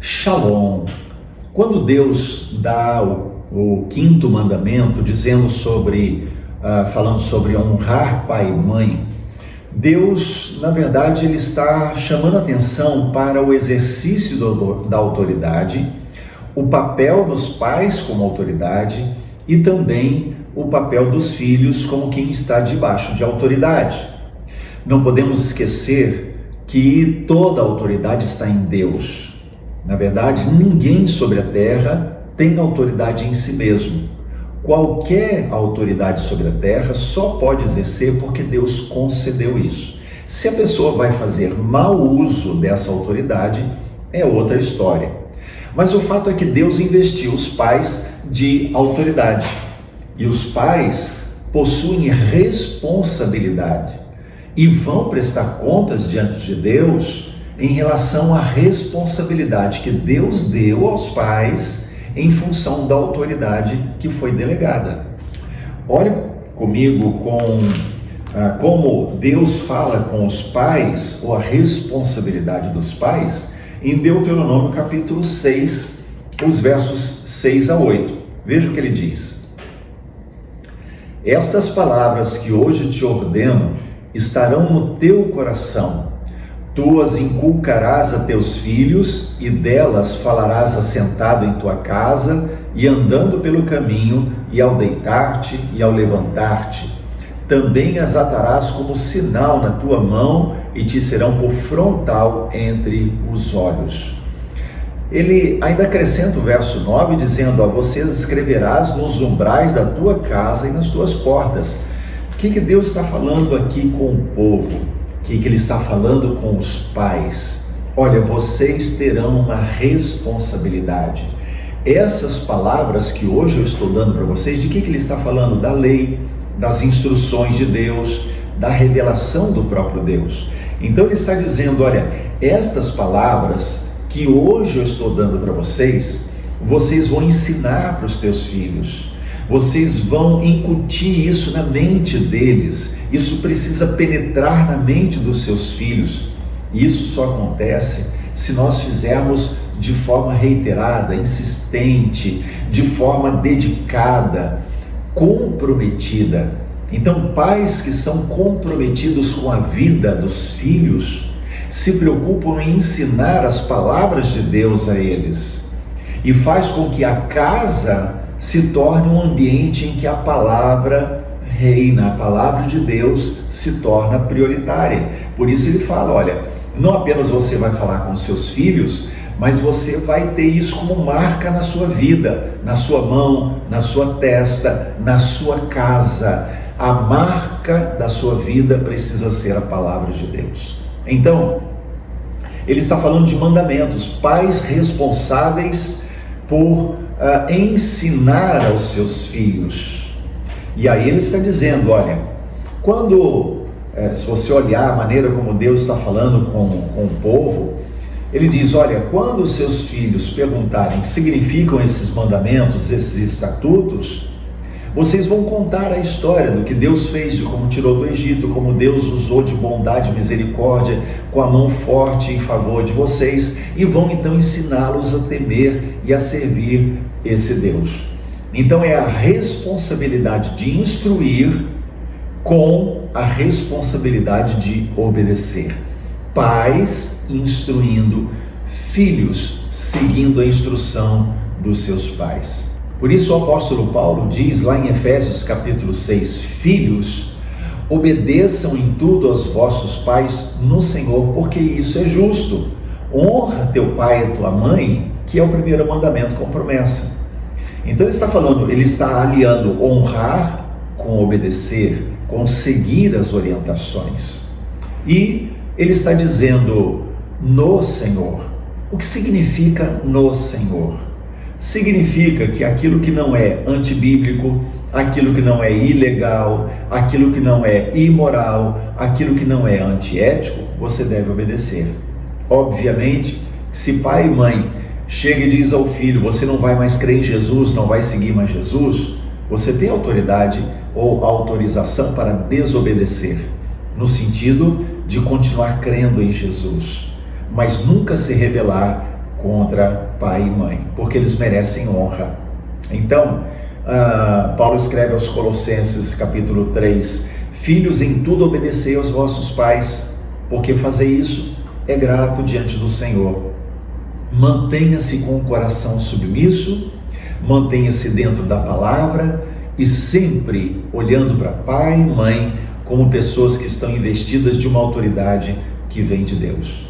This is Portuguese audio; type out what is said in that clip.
Shalom. Quando Deus dá o quinto mandamento, falando sobre honrar pai e mãe, Deus, na verdade, ele está chamando atenção para o exercício da autoridade, o papel dos pais como autoridade e também o papel dos filhos como quem está debaixo de autoridade. Não podemos esquecer que toda a autoridade está em Deus. Na verdade, ninguém sobre a terra tem autoridade em si mesmo. Qualquer autoridade sobre a terra só pode exercer porque Deus concedeu isso. Se a pessoa vai fazer mau uso dessa autoridade, é outra história. Mas o fato é que Deus investiu os pais de autoridade. E os pais possuem responsabilidade e vão prestar contas diante de Deus em relação à responsabilidade que Deus deu aos pais em função da autoridade que foi delegada. Olhe comigo como Deus fala com os pais, ou a responsabilidade dos pais, em Deuteronômio capítulo 6, os versos 6 a 8. Veja o que ele diz. Estas palavras que hoje te ordeno estarão no teu coração. Tu as inculcarás a teus filhos, e delas falarás assentado em tua casa, e andando pelo caminho, e ao deitar-te e ao levantar-te. Também as atarás como sinal na tua mão, e te serão por frontal entre os olhos. Ele ainda acrescenta o verso 9, dizendo: vocês escreverás nos umbrais da tua casa e nas tuas portas. O que Deus está falando aqui com o povo? O que ele está falando com os pais? Olha, vocês terão uma responsabilidade. Essas palavras que hoje eu estou dando para vocês, de que ele está falando? Da lei, das instruções de Deus, da revelação do próprio Deus. Então ele está dizendo, olha, estas palavras que hoje eu estou dando para vocês, vocês vão ensinar para os teus filhos. Vocês vão incutir isso na mente deles. Isso precisa penetrar na mente dos seus filhos. Isso só acontece se nós fizermos de forma reiterada, insistente, de forma dedicada, comprometida. Então, pais que são comprometidos com a vida dos filhos se preocupam em ensinar as palavras de Deus a eles, e faz com que a casa se torne um ambiente em que a palavra reina, a palavra de Deus se torna prioritária. Por isso ele fala, olha, não apenas você vai falar com seus filhos, mas você vai ter isso como marca na sua vida, na sua mão, na sua testa, na sua casa. A marca da sua vida precisa ser a palavra de Deus. Então, ele está falando de mandamentos, pais responsáveis por ensinar aos seus filhos. E aí ele está dizendo, olha, se você olhar a maneira como Deus está falando com o povo, ele diz, olha, quando os seus filhos perguntarem o que significam esses mandamentos, esses estatutos, vocês vão contar a história do que Deus fez, de como tirou do Egito, como Deus usou de bondade e misericórdia com a mão forte em favor de vocês, e vão então ensiná-los a temer e a servir esse Deus. Então é a responsabilidade de instruir com a responsabilidade de obedecer. Pais instruindo, filhos seguindo a instrução dos seus pais. Por isso o apóstolo Paulo diz lá em Efésios capítulo 6, filhos, obedeçam em tudo aos vossos pais no Senhor, porque isso é justo. Honra teu pai e tua mãe, que é o primeiro mandamento com promessa. Então ele está falando, ele está aliando honrar com obedecer, com seguir as orientações. E ele está dizendo no Senhor. O que significa no Senhor? Significa que aquilo que não é antibíblico, aquilo que não é ilegal, aquilo que não é imoral, aquilo que não é antiético, você deve obedecer. Obviamente, se pai e mãe chega e diz ao filho, você não vai mais crer em Jesus, não vai seguir mais Jesus, você tem autoridade ou autorização para desobedecer, no sentido de continuar crendo em Jesus, mas nunca se rebelar contra pai e mãe, porque eles merecem honra. Então, Paulo escreve aos Colossenses, capítulo 3, filhos, em tudo obedecei aos vossos pais, porque fazer isso é grato diante do Senhor. Mantenha-se com o coração submisso, mantenha-se dentro da palavra e sempre olhando para pai e mãe como pessoas que estão investidas de uma autoridade que vem de Deus.